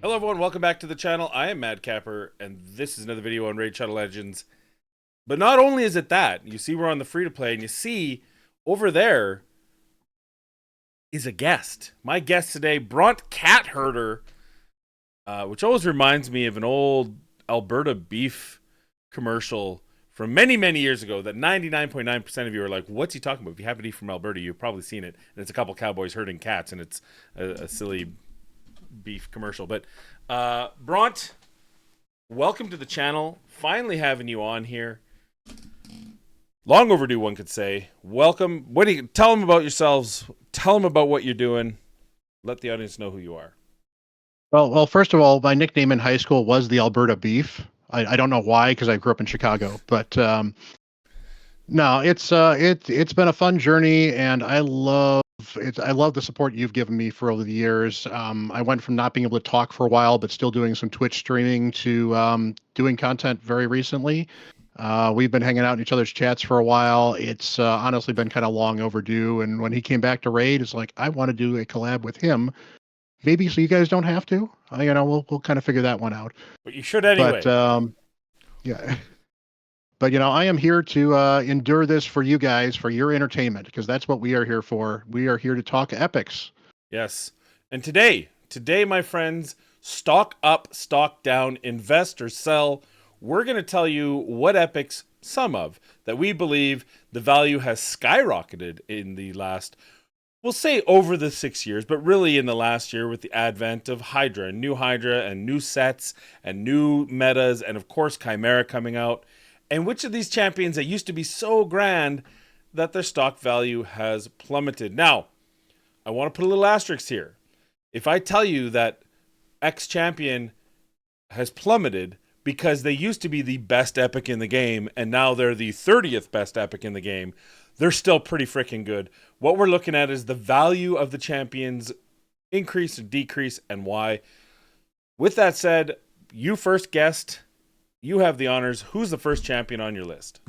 Hello everyone, welcome back to the channel. I am Madcapper, and this is another video on Raid Shadow Legends. But not only is it that, you see we're on the free-to-play, and you see over there is a guest. My guest today, Bront Cat Herder, which always reminds me of an old Alberta beef commercial from many, many years ago that 99.9% of you are like, what's he talking about? If you happen to be from Alberta, you've probably seen it. And it's a couple cowboys herding cats, and it's a silly beef commercial. But Bront, welcome to the channel. Finally having you on here. Long overdue, one could say. Welcome. What do you tell them about yourselves? Tell them about what you're doing. Let the audience know who you are. Well, first of all, my nickname in high school was the Alberta Beef. I don't know why, because I grew up in Chicago, but no, it's been a fun journey, and I love it. I love the support you've given me for over the years. I went from not being able to talk for a while, but still doing some Twitch streaming to doing content very recently. We've been hanging out in each other's chats for a while. It's honestly been kind of long overdue. And when he came back to Raid, it's like I want to do a collab with him. Maybe so you guys don't have to. We'll kind of figure that one out. But you should anyway. But yeah. But I am here to endure this for you guys, for your entertainment, because that's what we are here for. We are here to talk epics. Yes. And today, my friends, stock up, stock down, invest or sell. We're going to tell you what epics, some of, that we believe the value has skyrocketed in the last, we'll say over the 6 years, but really in the last year with the advent of Hydra, new Hydra and new sets and new metas, and of course Chimera coming out. And which of these champions that used to be so grand that their stock value has plummeted. Now, I want to put a little asterisk here. If I tell you that X champion has plummeted because they used to be the best epic in the game and now they're the 30th best epic in the game, they're still pretty freaking good. What we're looking at is the value of the champions increase or decrease and why. With that said, you first guessed. You have the honors. Who's the first champion on your list?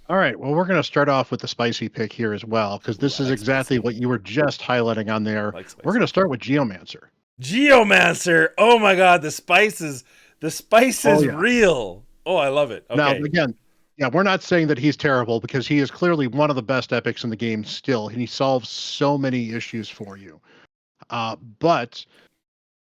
All right. Well, we're going to start off with the spicy pick here as well, because this is exactly spicy. what you were just highlighting on there. We're going to start with Geomancer. Geomancer. Oh my God. The spice is real. Oh, I love it. Okay. Now, again, yeah, we're not saying that he's terrible, because he is clearly one of the best epics in the game still, and he solves so many issues for you. But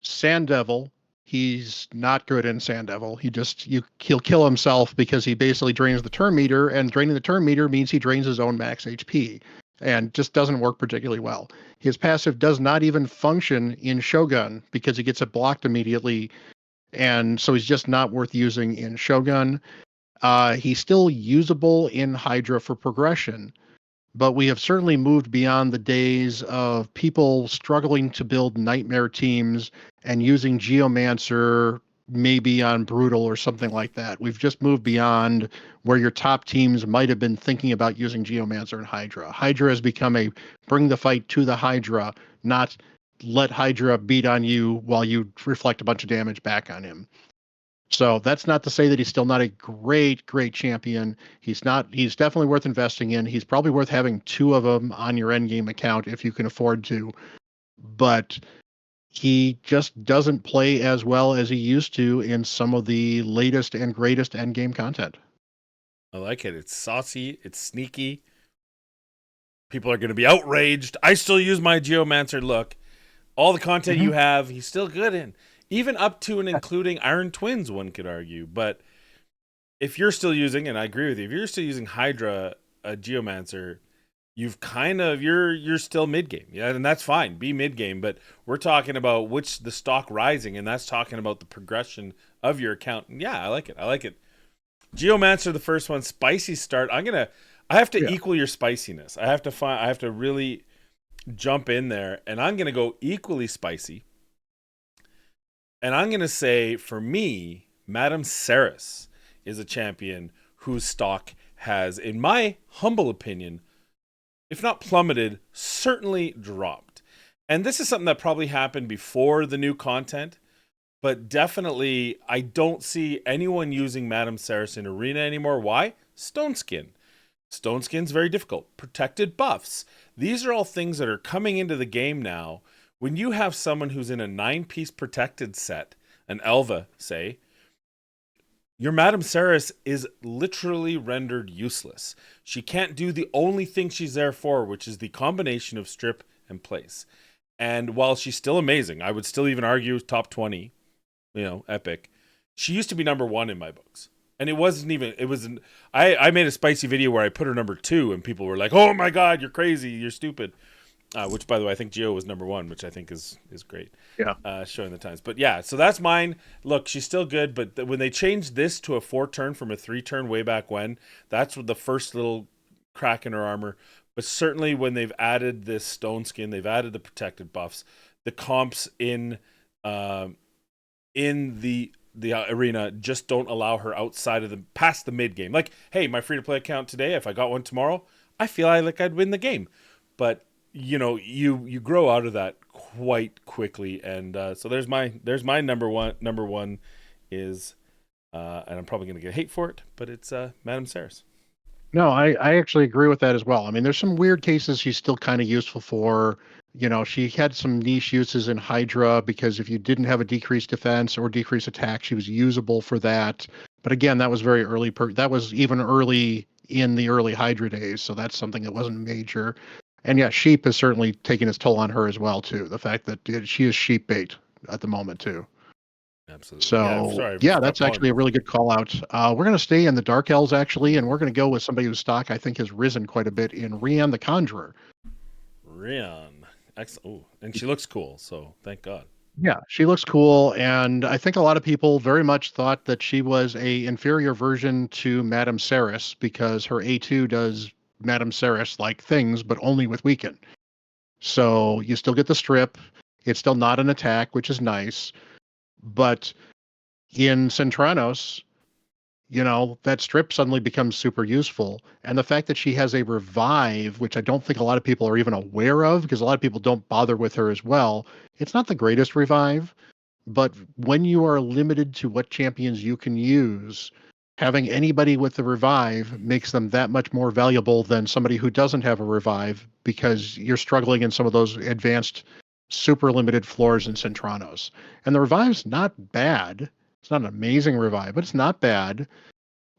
Sand Devil, he's not good in Sand Devil. He'll kill himself because he basically drains the turn meter, and draining the turn meter means he drains his own max HP, and just doesn't work particularly well. His passive does not even function in Shogun because he gets it blocked immediately, and so he's just not worth using in Shogun. He's still usable in Hydra for progression, but we have certainly moved beyond the days of people struggling to build nightmare teams and using Geomancer maybe on Brutal or something like that. We've just moved beyond where your top teams might have been thinking about using Geomancer and Hydra. Hydra has become a bring the fight to the Hydra, not let Hydra beat on you while you reflect a bunch of damage back on him. So that's not to say that he's still not a great champion. He's definitely worth investing in. He's probably worth having two of them on your endgame account if you can afford to. But he just doesn't play as well as he used to in some of the latest and greatest endgame content. I like it. It's saucy. It's sneaky. People are going to be outraged. I still use my Geomancer. Look, all the content you have, he's still good in. Even up to and including Iron Twins, one could argue. But if you're still using, and I agree with you, if you're still using Hydra, a Geomancer, you're still mid game. Yeah, and that's fine. Be mid game. But we're talking about the stock rising, and that's talking about the progression of your account. And yeah, I like it. Geomancer, the first one, spicy start. I have to equal your spiciness. I have to really jump in there, and I'm gonna go equally spicy. And I'm going to say, for me, Madam Serris is a champion whose stock has, in my humble opinion, if not plummeted, certainly dropped. And this is something that probably happened before the new content, but definitely I don't see anyone using Madam Serris in Arena anymore. Why? Stone Skin. Stone Skin's very difficult. Protected buffs. These are all things that are coming into the game now. When you have someone who's in a 9-piece protected set an Elva say, your Madame Serris is literally rendered useless. She can't do the only thing she's there for, which is the combination of strip and place. And while she's still amazing, I would still even argue top 20, epic. She used to be number 1 in my books. And I made a spicy video where I put her number 2 and people were like, oh my God, you're crazy. You're stupid. Which, by the way, I think Geo was number 1, which I think is great. Yeah. Showing the times. But yeah, so that's mine. Look, she's still good, but when they changed this to a 4-turn from a 3-turn way back when, that's the first little crack in her armor. But certainly when they've added this stone skin, they've added the protected buffs, the comps in the arena just don't allow her outside of past the mid game. Like, hey, my free-to-play account today, if I got one tomorrow, I feel like I'd win the game. But you grow out of that quite quickly, and so there's my number one is and I'm probably gonna get hate for it, but it's Madame Serris. No, I actually agree with that as well. I mean, there's some weird cases she's still kind of useful for. She had some niche uses in Hydra because if you didn't have a decreased defense or decreased attack, she was usable for that. But again, that was very early. That was even early in the early Hydra days, so that's something that wasn't major. And yeah, sheep is certainly taking its toll on her as well too. The fact that she is sheep bait at the moment too. Absolutely. So that's actually a really good call out. We're going to stay in the Dark Elves actually, and we're going to go with somebody whose stock I think has risen quite a bit in Rian the Conjurer. Rian, excellent. And she looks cool, so thank God. Yeah, she looks cool, and I think a lot of people very much thought that she was a inferior version to Madame Serris because her A2 does Madame Serris like things, but only with weaken. So you still get the strip. It's still not an attack, which is nice. But in Centranos, that strip suddenly becomes super useful. And the fact that she has a revive, which I don't think a lot of people are even aware of, because a lot of people don't bother with her as well. It's not the greatest revive, but when you are limited to what champions you can use, having anybody with the revive makes them that much more valuable than somebody who doesn't have a revive, because you're struggling in some of those advanced super limited floors in Centranos. And the revive's not bad. It's not an amazing revive, but it's not bad.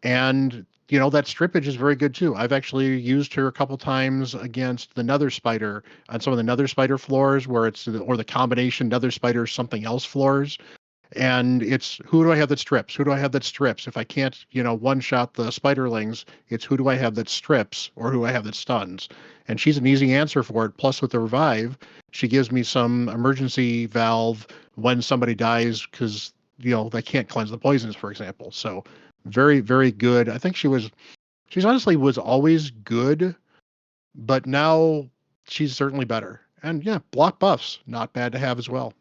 And, that strippage is very good too. I've actually used her a couple times against the Nether Spider on some of the Nether Spider floors or the combination Nether Spider something else floors. And it's who do I have that strips? Who do I have that strips? If I can't, one shot the spiderlings, it's who do I have that strips or who I have that stuns? And she's an easy answer for it. Plus with the revive, she gives me some emergency valve when somebody dies because, they can't cleanse the poisons, for example. So very, very good. I think she's honestly was always good, but now she's certainly better. And yeah, block buffs, not bad to have as well.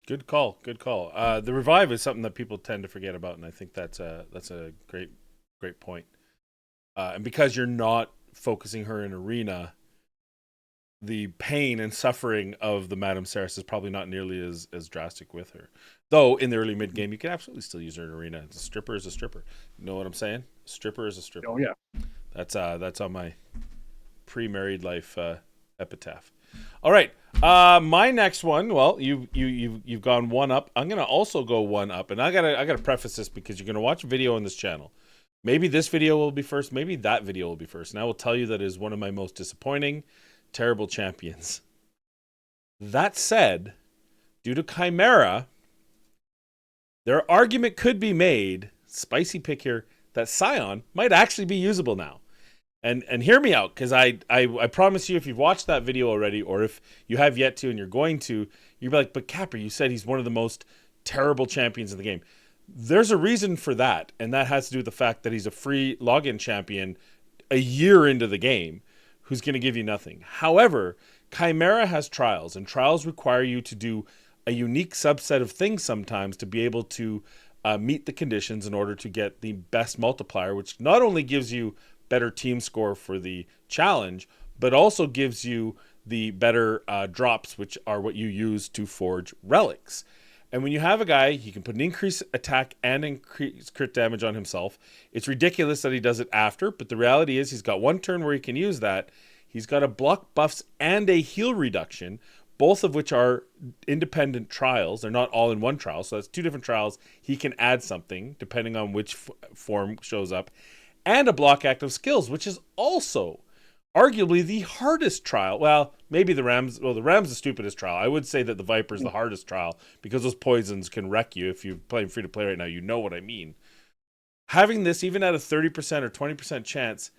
Good call. The revive is something that people tend to forget about, and I think that's a great point. And because you're not focusing her in arena, the pain and suffering of the Madame Serris is probably not nearly as drastic with her. Though in the early mid game, you can absolutely still use her in arena. A stripper is a stripper. You know what I'm saying? Stripper is a stripper. Oh yeah. That's on my pre-married life epitaph. All right, my next one. Well, you've gone one up. I'm gonna also go one up, and I gotta preface this because you're gonna watch a video on this channel. Maybe this video will be first. Maybe that video will be first, and I will tell you that is one of my most disappointing, terrible champions. That said, due to Chimera, their argument could be made. Spicy pick here that Scion might actually be usable now. And hear me out, because I promise you, if you've watched that video already, or if you have yet to and you're going to, you'll be like, but Capper, you said he's one of the most terrible champions in the game. There's a reason for that, and that has to do with the fact that he's a free login champion a year into the game who's going to give you nothing. However, Chimera has trials, and trials require you to do a unique subset of things sometimes to be able to meet the conditions in order to get the best multiplier, which not only gives you better team score for the challenge, but also gives you the better drops, which are what you use to forge relics. And when you have a guy, he can put an increased attack and increase crit damage on himself. It's ridiculous that he does it after, but the reality is he's got one turn where he can use that. He's got a block buffs and a heal reduction, both of which are independent trials. They're not all in one trial, so that's 2 different trials. He can add something depending on which form shows up, and a block active skills, which is also arguably the hardest trial. Well, maybe the Ram's. Well, the Ram's the stupidest trial. I would say that the Viper's the hardest trial because those poisons can wreck you. If you're playing free to play right now, you know what I mean. Having this even at a 30% or 20% chance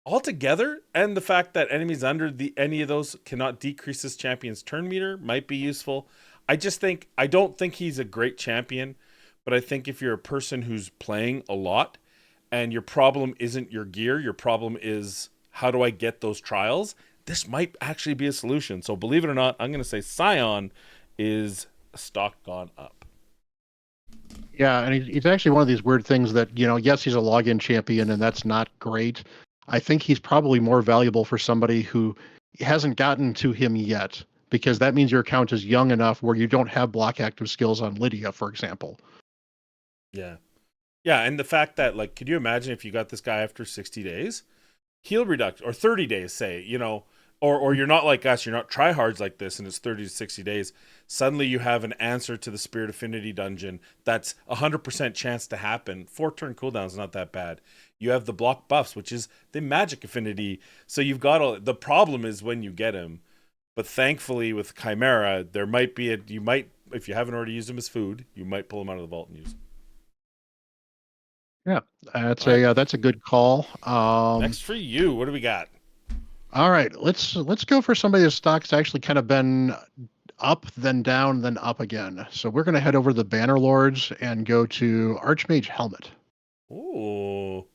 altogether, and the fact that enemies under any of those cannot decrease this champion's turn meter might be useful. I don't think he's a great champion, but I think if you're a person who's playing a lot and your problem isn't your gear, your problem is how do I get those trials, this might actually be a solution. So believe it or not, I'm going to say Scion is a stock gone up. Yeah, and he's actually one of these weird things that, yes, he's a login champion, and that's not great. I think he's probably more valuable for somebody who hasn't gotten to him yet, because that means your account is young enough where you don't have block active skills on Lydia, for example. Yeah. Yeah, and the fact that, like, could you imagine if you got this guy after 60 days? Heal reduction, or 30 days, say, or you're not like us, you're not tryhards like this, and it's 30 to 60 days. Suddenly you have an answer to the Spirit Affinity dungeon that's 100% chance to happen. 4-turn cooldown is not that bad. You have the block buffs, which is the magic affinity. So you've got the problem is when you get him. But thankfully with Chimera, there might be you might, if you haven't already used him as food, you might pull him out of the vault and use him. Yeah, that's a good call. Next for you, what do we got? All right, let's go for somebody whose stock's actually kind of been up, then down, then up again. So we're going to head over to the Banner Lords and go to Archmage Hellmut. Ooh.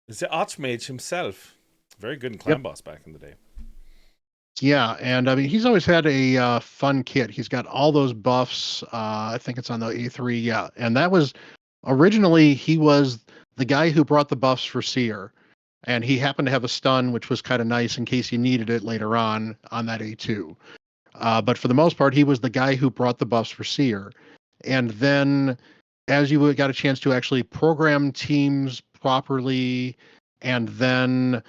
It's the Archmage himself. Very good in Clan Boss back in the day. Yeah, and I mean, he's always had a fun kit. He's got all those buffs. I think it's on the A3, yeah. And that was, originally, he was the guy who brought the buffs for Seer. And he happened to have a stun, which was kind of nice in case you needed it later on that A2. But for the most part, he was the guy who brought the buffs for Seer. And then as you got a chance to actually program teams properly, and then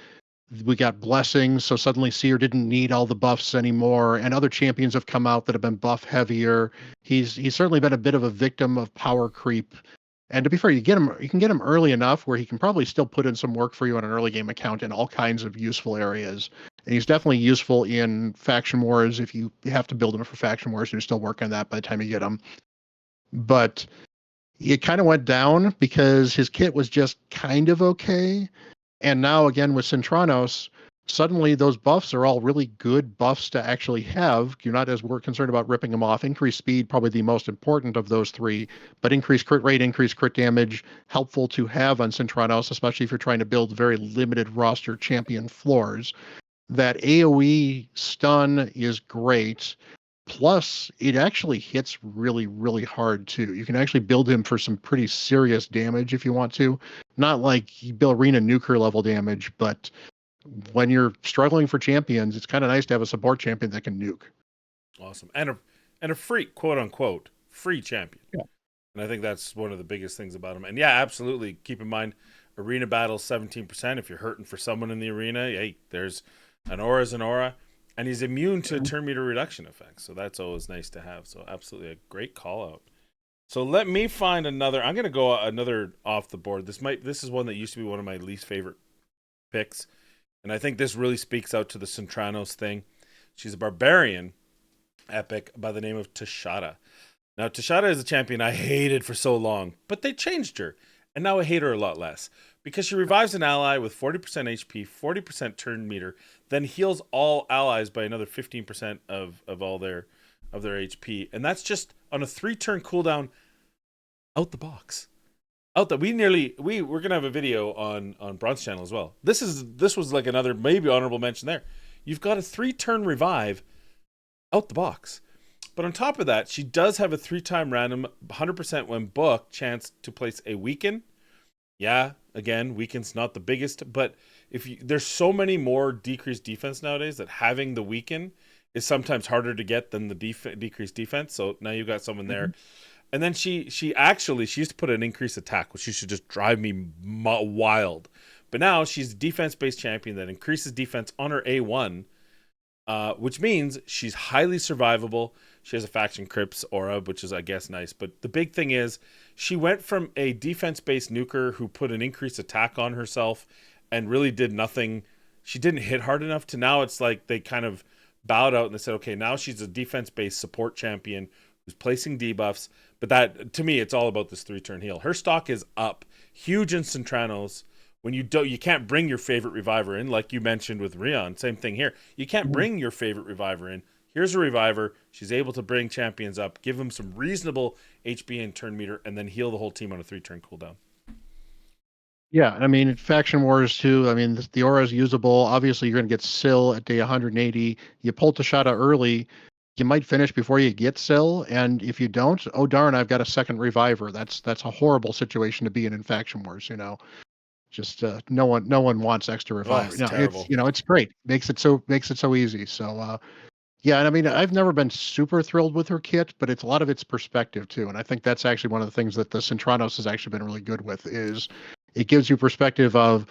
we got blessings, so suddenly Seer didn't need all the buffs anymore, and other champions have come out that have been buff heavier. He's certainly been a bit of a victim of power creep. And to be fair, you can get him early enough where he can probably still put in some work for you on an early game account in all kinds of useful areas. And he's definitely useful in faction wars if you have to build him for faction wars, and you're still working on that by the time you get him. But it kind of went down because his kit was just kind of okay. And now again with Centranos, suddenly those buffs are all really good buffs to actually have. You're not as concerned about ripping them off. Increased speed, probably the most important of those three, but increased crit rate, increased crit damage, helpful to have on Centranos, especially if you're trying to build very limited roster champion floors. That AoE stun is great. Plus, it actually hits really, really hard, too. You can actually build him for some pretty serious damage if you want to. Not like you build arena nuker level damage, but when you're struggling for champions, it's kind of nice to have a support champion that can nuke. Awesome. And a free, quote unquote, free champion. Yeah. And I think that's one of the biggest things about him. And yeah, absolutely. Keep in mind, arena battles 17%. If you're hurting for someone in the arena, hey, there's an aura's an aura. And he's immune to turn meter reduction effects. So that's always nice to have. So absolutely a great call out. So let me find another. I'm going to go another off the board. This is one that used to be one of my least favorite picks. And I think this really speaks out to the Centranos thing. She's a barbarian epic by the name of Teshada. Now, Teshada is a champion I hated for so long, but they changed her. And now I hate her a lot less. Because she revives an ally with 40% HP, 40% turn meter, then heals all allies by another 15% of all their HP. And that's just on a 3-turn cooldown out the box. We're gonna have a video on Bronze Channel as well. This was like another maybe honorable mention there. You've got a 3-turn revive out the box. But on top of that, she does have a 3-time random 100% when booked chance to place a weaken. Yeah, again, weaken's not the biggest, but there's so many more decreased defense nowadays that having the weaken is sometimes harder to get than the decreased defense. So now you've got someone there. And then she used to put an increased attack, which used to just drive me wild. But now she's a defense-based champion that increases defense on her A1. which means she's highly survivable. She has a faction Crips aura, which is, I guess, nice. But the big thing is she went from a defense-based nuker who put an increased attack on herself and really did nothing. She didn't hit hard enough to now it's like they kind of bowed out and they said, okay, now she's a defense-based support champion who's placing debuffs. But that, to me, it's all about this 3-turn heal. Her stock is up. Huge in Centranos. When you can't bring your favorite reviver in, like you mentioned with Rian. Same thing here. You can't bring your favorite reviver in. Here's a reviver. She's able to bring champions up, give them some reasonable HP and turn meter, and then heal the whole team on a 3-turn cooldown. Yeah, I mean, Faction Wars too. I mean, the aura is usable. Obviously, you're going to get Syl at day 180. You pull Teshada early, you might finish before you get Syl, and if you don't, oh darn, I've got a second reviver. That's a horrible situation to be in Faction Wars. Just no one wants extra reviver. It's No, terrible. it's great. Makes it so easy. So yeah, and I mean, I've never been super thrilled with her kit, but a lot of it's perspective too, and I think that's actually one of the things that the Centranos has actually been really good with is it gives you perspective of,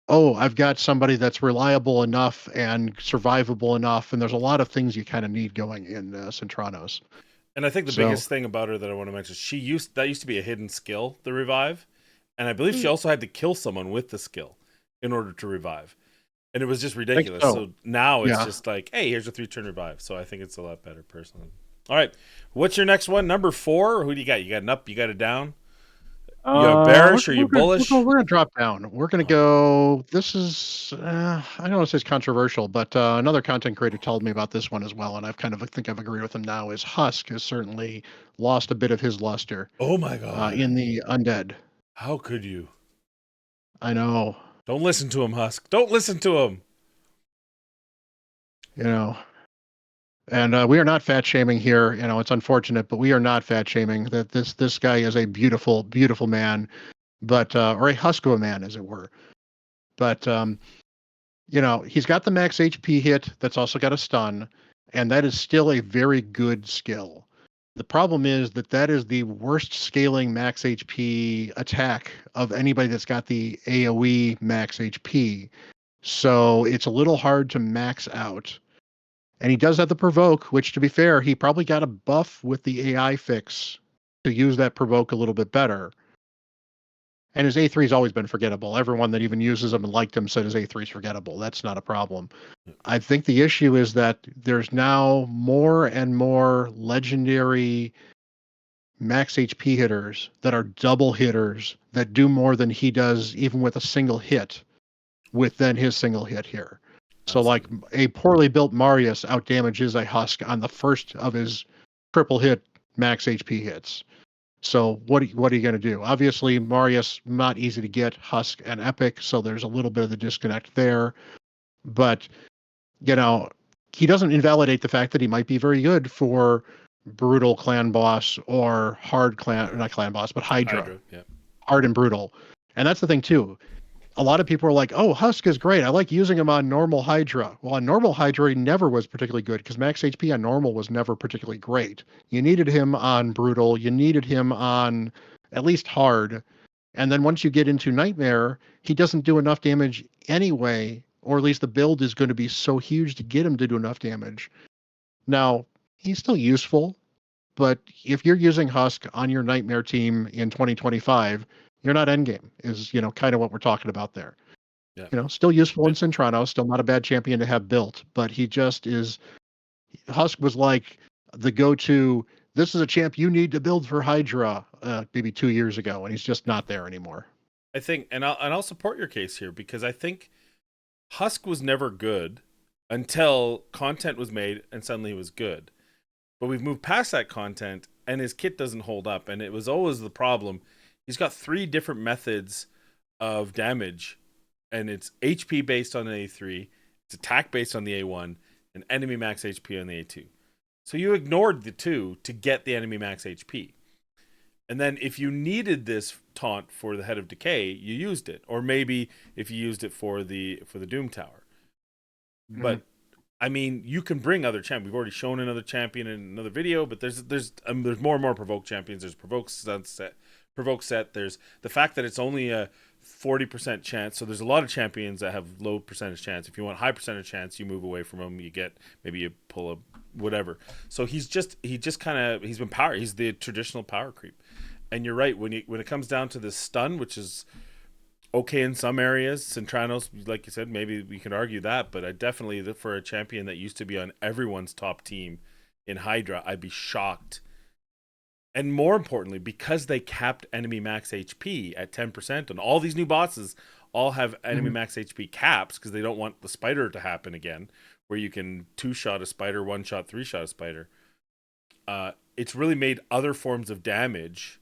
oh, I've got somebody that's reliable enough and survivable enough, and there's a lot of things you kind of need going in Centranos. And I think the So biggest thing about her that I want to mention, that used to be a hidden skill, the revive. And I believe she also had to kill someone with the skill in order to revive. And it was just ridiculous. So now it's just like, hey, here's a 3-turn revive. So I think it's a lot better personally. All right. What's your next one? Number 4? Who do you got? You got an up, you got a down? You bearish or you bullish? We're going to drop down. We're going to go. This is, I don't want to say it's controversial, but another content creator told me about this one as well. And I think I've agreed with him now is Husk has certainly lost a bit of his luster. Oh my God. In the undead. How could you? I know. Don't listen to him, Husk. Don't listen to him. And we are not fat shaming here. It's unfortunate, but we are not fat shaming. That this guy is a beautiful, beautiful man, but or a husk of a man, as it were. But he's got the max HP hit. That's also got a stun, and that is still a very good skill. The problem is that is the worst scaling max HP attack of anybody that's got the AoE max HP. So it's a little hard to max out. And he does have the provoke, which, to be fair, he probably got a buff with the AI fix to use that provoke a little bit better. And his A3 has always been forgettable. Everyone that even uses him and liked him said his A3 is forgettable. That's not a problem. I think the issue is that there's now more and more legendary max HP hitters that are double hitters that do more than he does even with a single hit than his single hit here. So like a poorly built Marius outdamages a Husk on the first of his triple hit max HP hits. So what are you going to do? Obviously, Marius, not easy to get, Husk and Epic, so there's a little bit of the disconnect there. But, he doesn't invalidate the fact that he might be very good for brutal clan boss or hard clan, not clan boss, but Hydra. Yeah. Hard and brutal. And that's the thing, too. A lot of people are like, oh, Husk is great. I like using him on normal Hydra. Well, on normal Hydra, he never was particularly good because max HP on normal was never particularly great. You needed him on brutal. You needed him on at least hard. And then once you get into Nightmare, he doesn't do enough damage anyway, or at least the build is going to be so huge to get him to do enough damage. Now, he's still useful, but if you're using Husk on your Nightmare team in 2025, you're not endgame, is, kind of what we're talking about there. Yeah. Still useful in Centrano, still not a bad champion to have built, but he just is. Husk was like the go-to, this is a champ you need to build for Hydra maybe 2 years ago, and he's just not there anymore. I think, and I'll support your case here, because I think Husk was never good until content was made and suddenly it was good. But we've moved past that content and his kit doesn't hold up, and it was always the problem. He's got 3 different methods of damage, and it's HP based on the A3, it's attack based on the A1, and enemy max HP on the A2. So you ignored the 2 to get the enemy max HP. And then if you needed this taunt for the Head of Decay, you used it. Or maybe if you used it for the Doom Tower. Mm-hmm. But I mean, you can bring other champions. We've already shown another champion in another video, but there's more and more provoke champions. There's provoke set. There's the fact that it's only a 40% chance. So there's a lot of champions that have low percentage chance. If you want high percentage chance, you move away from him. You get, maybe you pull a whatever. So he's been power. He's the traditional power creep. And you're right, when it comes down to this stun, which is okay in some areas, Centranos, like you said, maybe we can argue that, but I definitely, for a champion that used to be on everyone's top team in Hydra, I'd be shocked. And more importantly, because they capped enemy max HP at 10%, and all these new bosses all have enemy max HP caps because they don't want the spider to happen again, where you can 2-shot a spider, 1-shot, 3-shot a spider. It's really made other forms of damage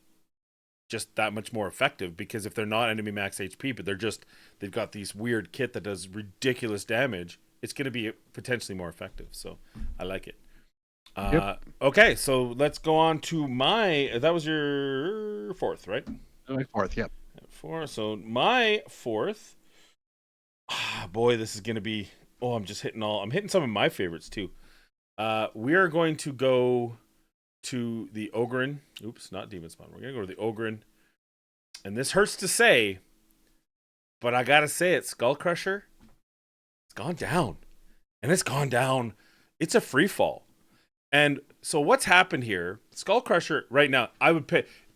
just that much more effective, because if they're not enemy max HP, but they've got these weird kit that does ridiculous damage, it's going to be potentially more effective. So I like it. Okay, so let's go on to that was your fourth, right? My fourth, yep. So my fourth, boy, this is going to be, I'm hitting some of my favorites too. We are going to go to the Ogryn. Oops, not Demon Spawn. We're going to go to the Ogryn. And this hurts to say, but I got to say it, Skullcrusher, it's gone down. And it's gone down. It's a free fall. And so what's happened here, Skullcrusher right now,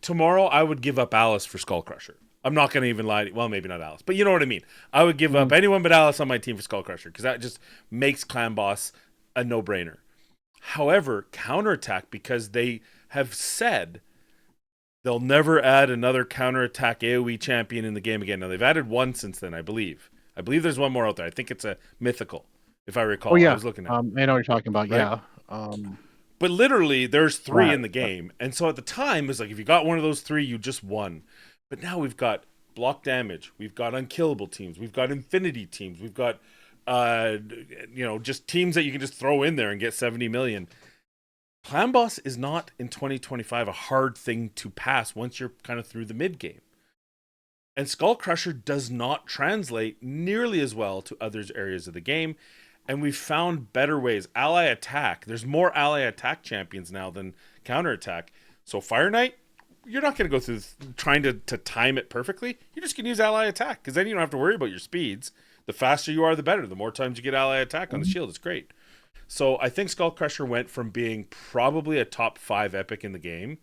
tomorrow I would give up Alice for Skullcrusher. I'm not going to even lie to you. Well, maybe not Alice, but you know what I mean. I would give up anyone but Alice on my team for Skullcrusher, because that just makes Clan Boss a no-brainer. However, counterattack, because they have said they'll never add another counterattack AoE champion in the game again. Now, they've added one since then, I believe. I believe there's one more out there. I think it's a mythical, if I recall. Oh, yeah. I was looking at it. I know what you're talking about, right? Yeah. But literally, there's 3 in the game. And so at the time, it's like, if you got one of those 3, you just won. But now we've got block damage. We've got unkillable teams. We've got infinity teams. We've got just teams that you can just throw in there and get 70 million. Clan Boss is not in 2025 a hard thing to pass once you're kind of through the mid game. And Skullcrusher does not translate nearly as well to other areas of the game. And we've found better ways. Ally attack. There's more ally attack champions now than counterattack. So Fire Knight, you're not going to go through trying to time it perfectly. You're just going to use ally attack, because then you don't have to worry about your speeds. The faster you are, the better. The more times you get ally attack on the shield, it's great. So I think Skullcrusher went from being probably a top 5 epic in the game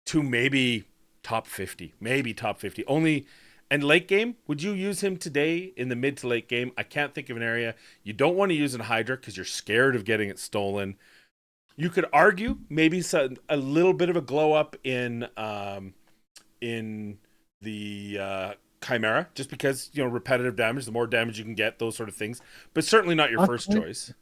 to maybe top 50. Maybe top 50. Only, and late game, would you use him today in the mid to late game? I can't think of an area. You don't want to use in Hydra because you're scared of getting it stolen. You could argue maybe a little bit of a glow up in the Chimera, just because, repetitive damage, the more damage you can get, those sort of things. But certainly not your first choice.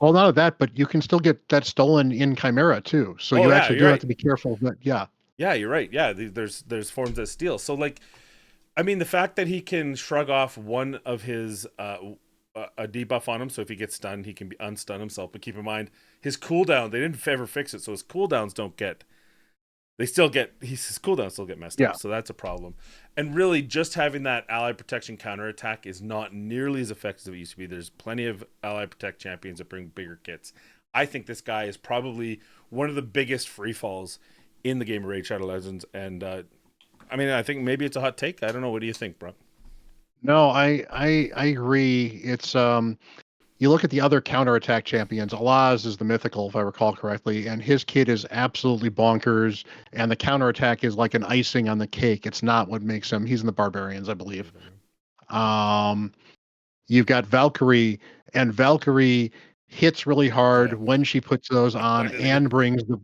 Well, not of that, but you can still get that stolen in Chimera too. So you actually do have to be careful. But yeah. Yeah, you're right. Yeah, there's forms that steal. So the fact that he can shrug off one of his a debuff on him, so if he gets stunned, he can unstun himself. But keep in mind, his cooldown, they didn't ever fix it, so his cooldowns his cooldowns still get messed up, so that's a problem. And really, just having that ally protection counterattack is not nearly as effective as it used to be. There's plenty of ally protect champions that bring bigger kits. I think this guy is probably one of the biggest free falls in the game of Raid Shadow Legends, and I think maybe it's a hot take. I don't know. What do you think, bro? No, I agree. It's you look at the other counterattack champions. Alaz is the mythical, if I recall correctly, and his kit is absolutely bonkers, and the counterattack is like an icing on the cake. It's not what makes him. He's in the barbarians, I believe. You've got Valkyrie, and Valkyrie hits really hard when she puts those on and brings the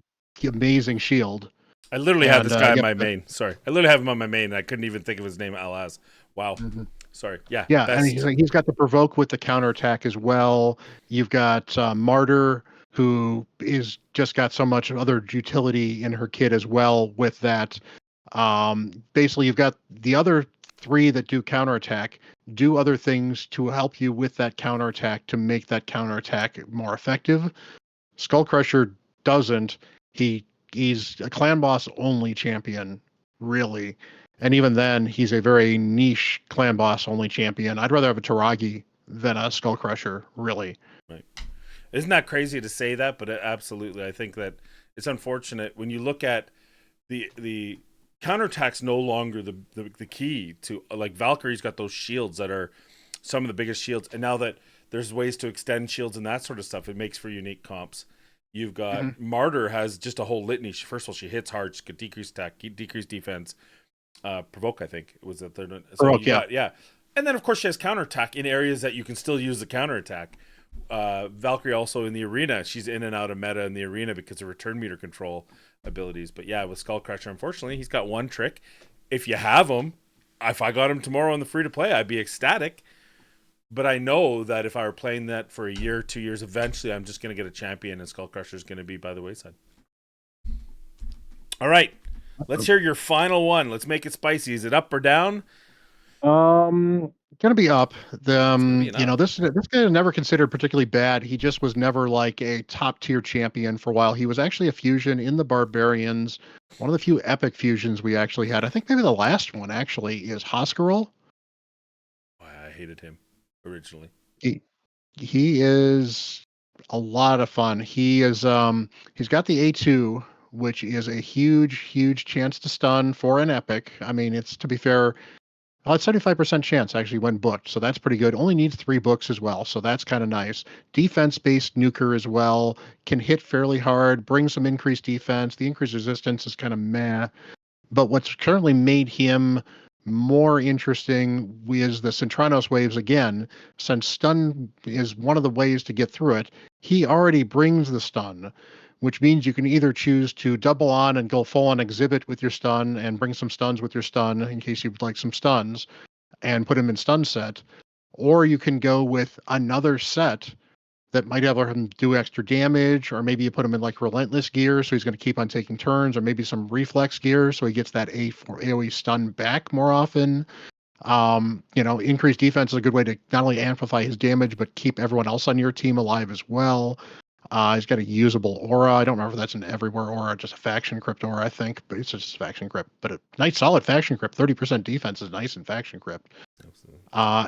amazing shield. I literally had this guy on my main. Sorry. I literally have him on my main. I couldn't even think of his name, Alaz. Wow. Mm-hmm. Sorry. Yeah. Yeah, and he's got the provoke with the counterattack as well. You've got Martyr, who is just got so much other utility in her kit as well with that. Basically, you've got the other 3 that do counterattack, do other things to help you with that counterattack to make that counterattack more effective. Skullcrusher doesn't. He's a clan boss only champion, really. And even then, he's a very niche clan boss only champion. I'd rather have a Taragi than a Skullcrusher, really. Right. Isn't that crazy to say that? But absolutely, I think that it's unfortunate when you look at the counterattack's no longer the key to, like, Valkyrie's got those shields that are some of the biggest shields, and now that there's ways to extend shields and that sort of stuff, it makes for unique comps. You've got Martyr has just a whole litany. First of all, she hits hard, she could decrease attack, decrease defense, provoke, I think it was the third one. So Provoke, yeah. And then of course she has counterattack in areas that you can still use the counterattack. Valkyrie also in the arena, she's in and out of meta in the arena because of return meter control abilities. But yeah, with Skullcrusher, unfortunately, he's got one trick. If you have him, if I got him tomorrow on the free to play, I'd be ecstatic. But I know that if I were playing that for a year, 2 years, eventually I'm just going to get a champion, and Skullcrusher is going to be by the wayside. All right, let's hear your final one. Let's make it spicy. Is it up or down? Gonna be up. This guy is never considered particularly bad. He just was never like a top tier champion for a while. He was actually a fusion in the Barbarians. One of the few epic fusions we actually had. I think maybe the last one actually is Hoskarul. I hated him originally. He is a lot of fun. He's got the A2, which is a huge chance to stun for an epic. I mean, it's, to be fair, it's 75% chance actually when booked, so that's pretty good. Only needs 3 books as well, so that's kind of nice. Defense-based nuker as well, can hit fairly hard, bring some increased defense. The increased resistance is kind of meh, but what's currently made him more interesting is the Centranos waves again. Since stun is one of the ways to get through it, he already brings the stun, which means you can either choose to double on and go full on exhibit with your stun and bring some stuns with your stun in case you'd like some stuns and put him in stun set, or you can go with another set that might have him do extra damage, or maybe you put him in like relentless gear so he's going to keep on taking turns, or maybe some reflex gear so he gets that AoE stun back more often. Increased defense is a good way to not only amplify his damage but keep everyone else on your team alive as well. He's got a usable aura. I don't remember if that's an everywhere aura, just a faction crypt aura, I think, but it's just faction crypt. But a nice solid faction crypt. 30% defense is nice in faction crypt.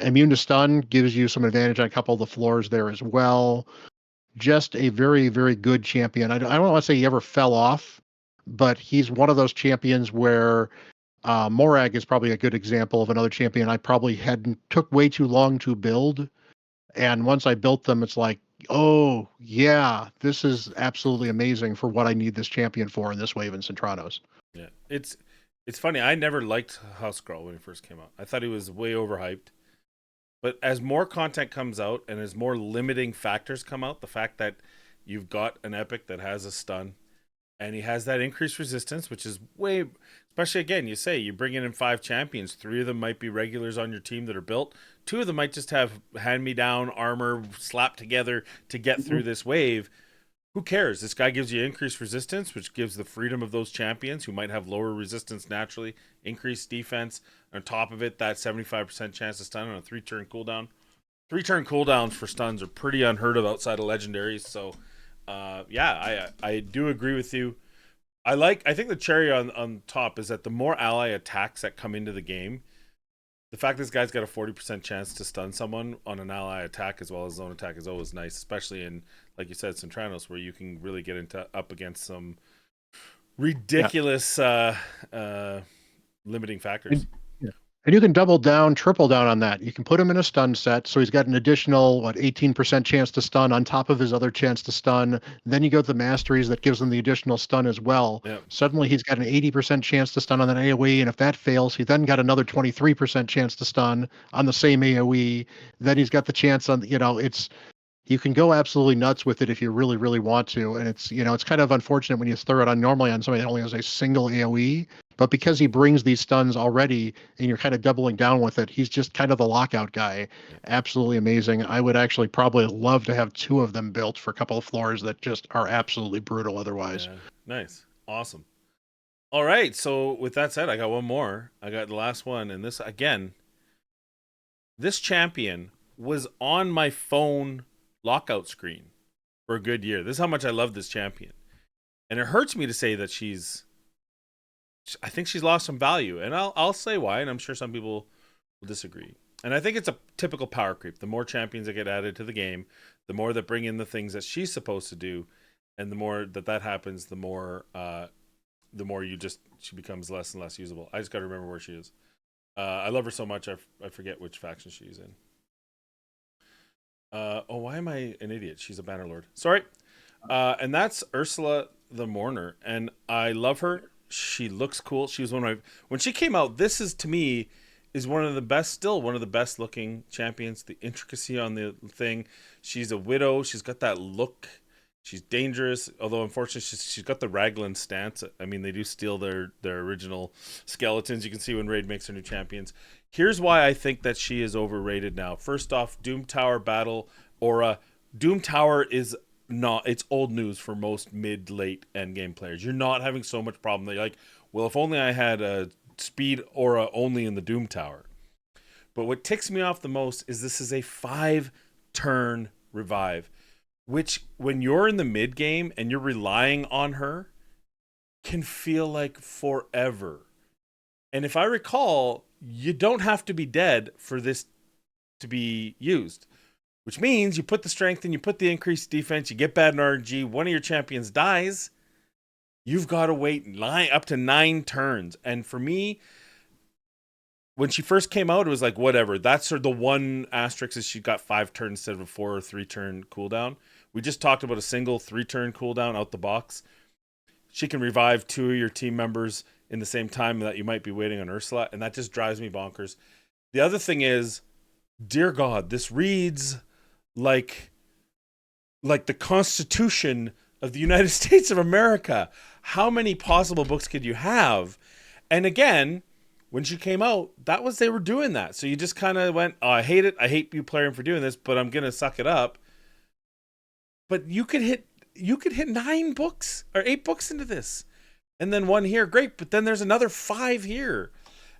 Immune to stun gives you some advantage on a couple of the floors there as well. Just a very, very good champion. I don't want to say he ever fell off, but he's one of those champions where Morag is probably a good example of another champion I probably took way too long to build. And once I built them, it's like, oh yeah, this is absolutely amazing for what I need this champion for in this wave in Centranos. Yeah, it's funny. I never liked Hoskarul when he first came out. I thought he was way overhyped. But as more content comes out and as more limiting factors come out, the fact that you've got an epic that has a stun and he has that increased resistance, which is way, especially again, you bring in 5 champions, 3 of them might be regulars on your team that are built. 2 of them might just have hand-me-down armor slapped together to get through this wave. Who cares? This guy gives you increased resistance, which gives the freedom of those champions who might have lower resistance naturally, increased defense. On top of it, that 75% chance to stun on a 3-turn cooldown. 3-turn cooldowns for stuns are pretty unheard of outside of legendaries. So, I do agree with you. I think the cherry on top is that the more ally attacks that come into the game, the fact this guy's got a 40% chance to stun someone on an ally attack as well as zone attack is always nice, especially in, like you said, Centranos, where you can really get up against some ridiculous limiting factors. And you can double down, triple down on that. You can put him in a stun set, so he's got an additional 18% chance to stun on top of his other chance to stun. Then you go to the masteries that gives him the additional stun as well. Yep. Suddenly he's got an 80% chance to stun on an AoE, and if that fails, he then got another 23% chance to stun on the same AoE. Then he's got the chance on, you can go absolutely nuts with it if you really, really want to. And it's kind of unfortunate when you throw it on normally on somebody that only has a single AoE. But because he brings these stuns already and you're kind of doubling down with it, he's just kind of the lockout guy. Absolutely amazing. I would actually probably love to have 2 of them built for a couple of floors that just are absolutely brutal otherwise. Yeah. Nice. Awesome. All right. So with that said, I got one more. I got the last one. And this, again, this champion was on my phone lockout screen for a good year. This is how much I love this champion. And it hurts me to say that I think she's lost some value, and I'll say why, and I'm sure some people will disagree. And I think it's a typical power creep. The more champions that get added to the game, the more that bring in the things that she's supposed to do, and the more that happens, the more the more she becomes less and less usable. I just got to remember where she is. I love her so much, I forget which faction she's in. Why am I an idiot? She's a Bannerlord. Sorry. And that's Ursala the Mourner, and I love her. She looks cool. She was when she came out. This is, to me, is one of the best looking champions. The intricacy on the thing. She's a widow. She's got that look. She's dangerous, although unfortunately she's got the Raglan stance. I mean, they do steal their original skeletons. You can see when Raid makes her new champions. Here's why I think that she is overrated now. First off, Doom Tower battle aura. Doom Tower is not, it's old news for most mid, late end game players. You're not having so much problem. They're like, well, if only I had a speed aura only in the Doom Tower. But what ticks me off the most is this is a 5-turn revive, which when you're in the mid game and you're relying on her can feel like forever. And if I recall, you don't have to be dead for this to be used, which means you put the strength and you put the increased defense, you get bad in RNG, one of your champions dies, you've got to wait up to 9 turns. And for me, when she first came out, it was like, whatever. That's the one asterisk is she got 5 turns instead of a 4 or 3 turn cooldown. We just talked about a single 3-turn cooldown out the box. She can revive 2 of your team members in the same time that you might be waiting on Ursala, and that just drives me bonkers. The other thing is, dear God, this reads like the Constitution of the United States of America. How many possible books could you have? And again, when she came out, they were doing that. So you just kind of went, oh, I hate it. I hate you playing for doing this, but I'm going to suck it up. But you could hit 9 books or 8 books into this. And then 1 here, great. But then there's another 5 here.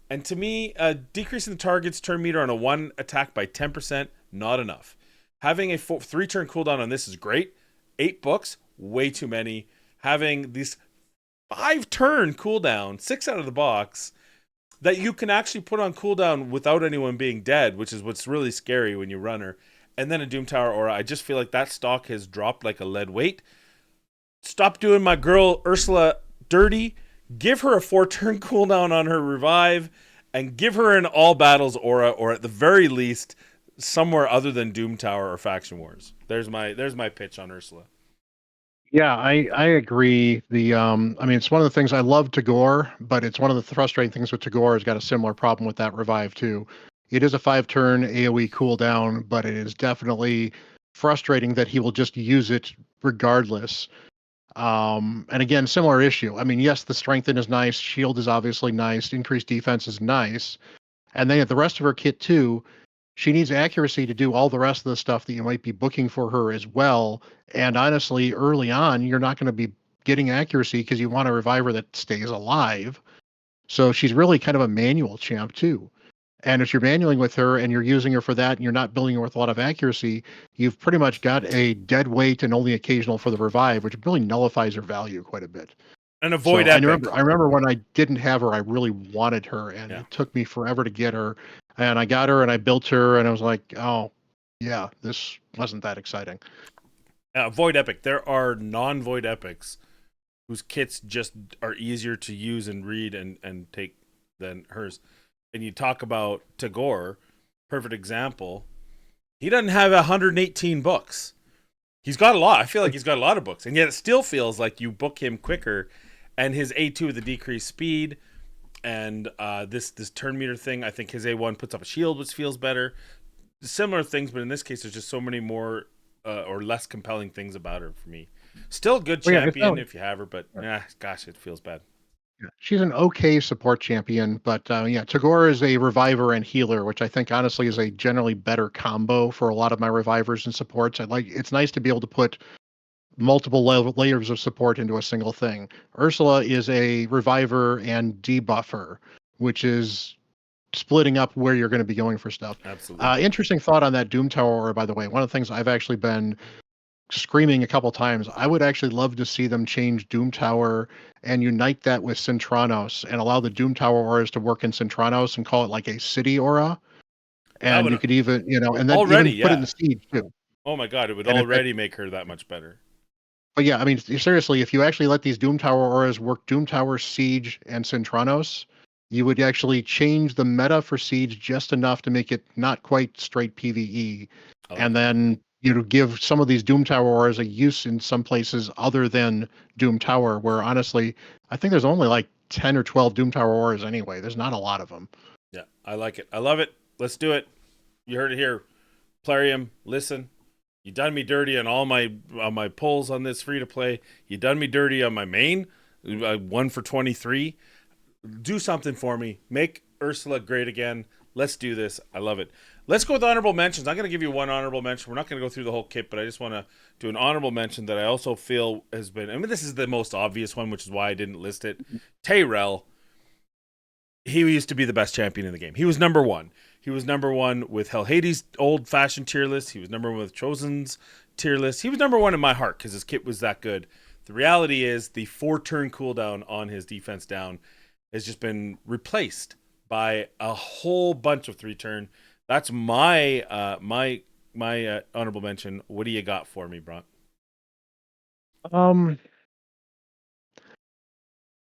And to me, decreasing the target's turn meter on a 1 attack by 10%, not enough. Having a 3-turn cooldown on this is great. 8 books, way too many. Having these 5-turn cooldown, 6 out of the box, that you can actually put on cooldown without anyone being dead, which is what's really scary when you run her. And then a Doom Tower aura. I just feel like that stock has dropped like a lead weight. Stop doing my girl Ursala dirty. Give her a 4-turn cooldown on her revive, and give her an all battles aura, or at the very least, somewhere other than Doom Tower or Faction Wars. There's my pitch on Ursala. Yeah, I agree. It's one of the things I love Tagore, but it's one of the frustrating things with Tagore. Has got a similar problem with that revive too. It is a 5-turn AoE cooldown, but it is definitely frustrating that he will just use it regardless. And again, similar issue. I mean, yes, the strengthen is nice, shield is obviously nice, increased defense is nice, and then at the rest of her kit too, she needs accuracy to do all the rest of the stuff that you might be booking for her as well. And honestly, early on, you're not going to be getting accuracy because you want a reviver that stays alive. So she's really kind of a manual champ too. And if you're manualing with her and you're using her for that and you're not building her with a lot of accuracy, you've pretty much got a dead weight and only occasional for the revive, which really nullifies her value quite a bit. And avoid epic. I remember when I didn't have her, I really wanted her, and it took me forever to get her. And I got her and I built her, and I was like, oh, yeah, this wasn't that exciting. Void epic. There are non-void epics whose kits just are easier to use and read and take than hers. And you talk about Tagore, perfect example. He doesn't have 118 books. He's got a lot. I feel like he's got a lot of books, and yet it still feels like you book him quicker. And his A2 with the decreased speed, and this turn meter thing, I think his A1 puts up a shield, which feels better. Similar things, but in this case, there's just so many more or less compelling things about her for me. Still a good champion if you have her, but gosh, it feels bad. Yeah, she's an okay support champion, but Tagore is a reviver and healer, which I think honestly is a generally better combo for a lot of my revivers and supports. It's nice to be able to put multiple layers of support into a single thing. Ursala is a reviver and debuffer, which is splitting up where you're going to be going for stuff. Absolutely. Interesting thought on that Doom Tower, by the way. One of the things I've actually been screaming a couple times, I would actually love to see them change Doom Tower and unite that with Centranos and allow the Doom Tower auras to work in Centranos and call it like a city aura. And you could even, and then even put it in the siege too. Oh my God, it would already make her that much better. But yeah, I mean, seriously, if you actually let these Doom Tower auras work Doom Tower, Siege, and Centranos, you would actually change the meta for Siege just enough to make it not quite straight PvE. I like And it. then, give some of these Doom Tower auras a use in some places other than Doom Tower, where honestly, I think there's only like 10 or 12 Doom Tower auras anyway. There's not a lot of them. Yeah, I like it. I love it. Let's do it. You heard it here. Plarium, listen. You done me dirty on my pulls on this free to play. You done me dirty on my main. 1 for 23. Do something for me. Make Ursula great again. Let's do this. I love it. Let's go with honorable mentions. I'm going to give you one honorable mention. We're not going to go through the whole kit, but I just want to do an honorable mention that I also feel has been, I mean, this is the most obvious one, which is why I didn't list it. Tyrell. He used to be the best champion in the game. He was number one. He was number one with Hell Hades' old-fashioned tier list. He was number one with Chosen's tier list. He was number one in my heart because his kit was that good. The reality is the 4-turn cooldown on his defense down has just been replaced by a whole bunch of 3-turn. That's my honorable mention. What do you got for me, Bront?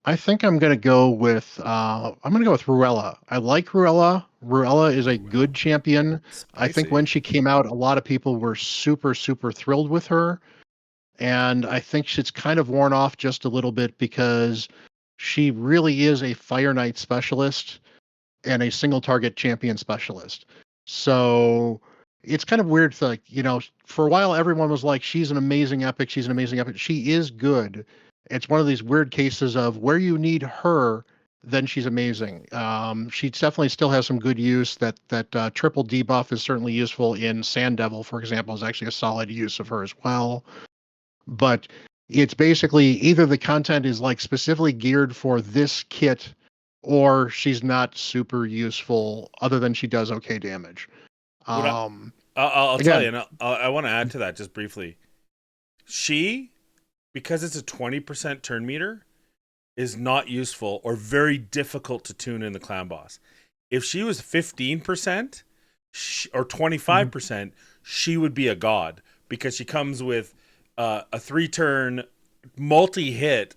I think I'm gonna go with Ruella. I like Ruella. Ruella is a good champion. I think Spicy. when she came out, a lot of people were super, super thrilled with her. And I think she's kind of worn off just a little bit because she really is a Fire Knight specialist and a single target champion specialist. So it's kind of weird. Like, for a while, everyone was like, she's an amazing epic. She's an amazing epic. She is good. It's one of these weird cases of where you need her, then she's amazing. She definitely still has some good use. That triple debuff is certainly useful in Sand Devil, for example, is actually a solid use of her as well. But it's basically either the content is like specifically geared for this kit or she's not super useful other than she does okay damage. What I'll tell you, Again, and I want to add to that just briefly. She, because it's a 20% turn meter, is not useful or very difficult to tune in the clan boss. If she was 15% or 25%, she would be a god because she comes with a 3-turn multi-hit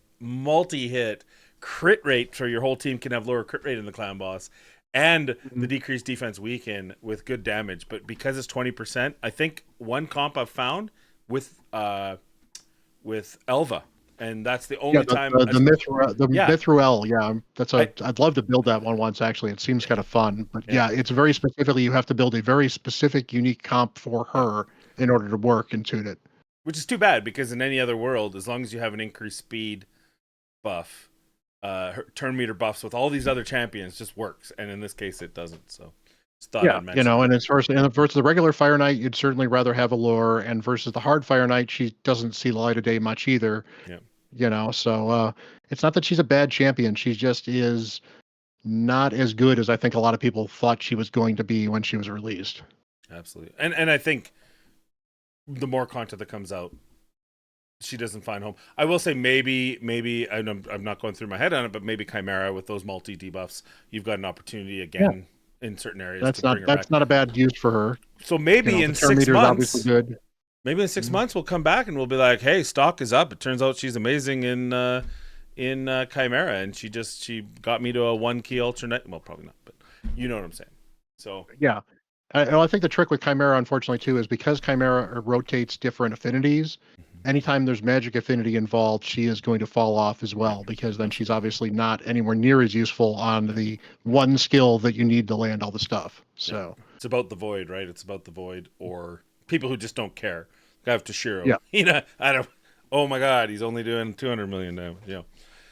crit rate, so your whole team can have lower crit rate in the clan boss, and the decreased defense weaken with good damage. But because it's 20%, I think one comp I've found with Elva, and that's the only time. the Yeah, Mithril, I'd love to build that one once. Actually, it seems kind of fun, but yeah, it's very specifically you have to build a very specific, unique comp for her in order to work and tune it. which is too bad because in any other world, as long as you have an increased speed buff, her turn meter buffs with all these other champions just works, and in this case, it doesn't. So, just thought I'd mention and that. it's versus the regular Fire Knight, you'd certainly rather have Allure, and versus the hard Fire Knight, she doesn't see the light of day much either. Yeah. So it's not that she's a bad champion, she just is not as good as I think a lot of people thought she was going to be when she was released. Absolutely, and I think the more content that comes out, she doesn't find home. I will say maybe I'm not going through my head on it, but maybe Chimera with those multi debuffs, you've got an opportunity again in certain areas. That's to bring her back. not a bad use for her. So maybe in 6 months, obviously good. Maybe in 6 months we'll come back and we'll be like, hey, stock is up. It turns out she's amazing in Chimera, and she got me to a 1-key alternate. Well, probably not, but you know what I'm saying. So Yeah. I think the trick with Chimera, unfortunately, too, is because Chimera rotates different affinities, anytime there's magic affinity involved, she is going to fall off as well, because then she's obviously not anywhere near as useful on the one skill that you need to land all the stuff. So it's about the void, right? It's about the void, or people who just don't care. I have Teshiro. Yeah. I don't. Oh my God, he's only doing 200 million now. Yeah.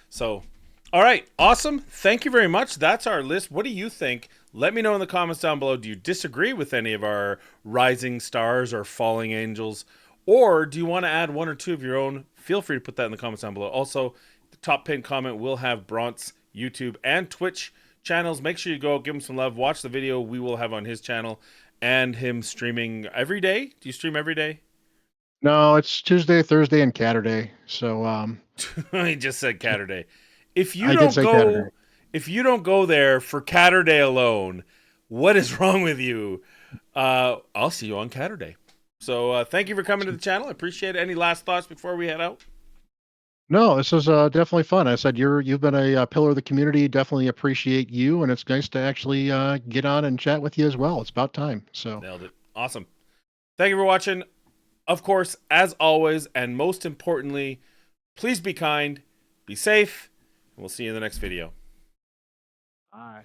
So, all right, awesome. Thank you very much. That's our list. What do you think? Let me know in the comments down below. Do you disagree with any of our rising stars or falling angels? Or do you want to add one or two of your own? Feel free to put that in the comments down below. Also, the top pinned comment will have Bront's YouTube and Twitch channels. Make sure you go give him some love. Watch the video we will have on his channel and him streaming every day. Do you stream every day? No, it's Tuesday, Thursday, and Catterday. So he just said Catterday. If you don't go there for Catterday alone, what is wrong with you? I'll see you on Catterday. So thank you for coming to the channel. I appreciate it. Any last thoughts before we head out? No, this was definitely fun. I said you've been a, pillar of the community. Definitely appreciate you, and it's nice to actually get on and chat with you as well. It's about time. So Nailed it. Awesome. Thank you for watching. Of course, as always, and most importantly, please be kind, be safe, and we'll see you in the next video. bye.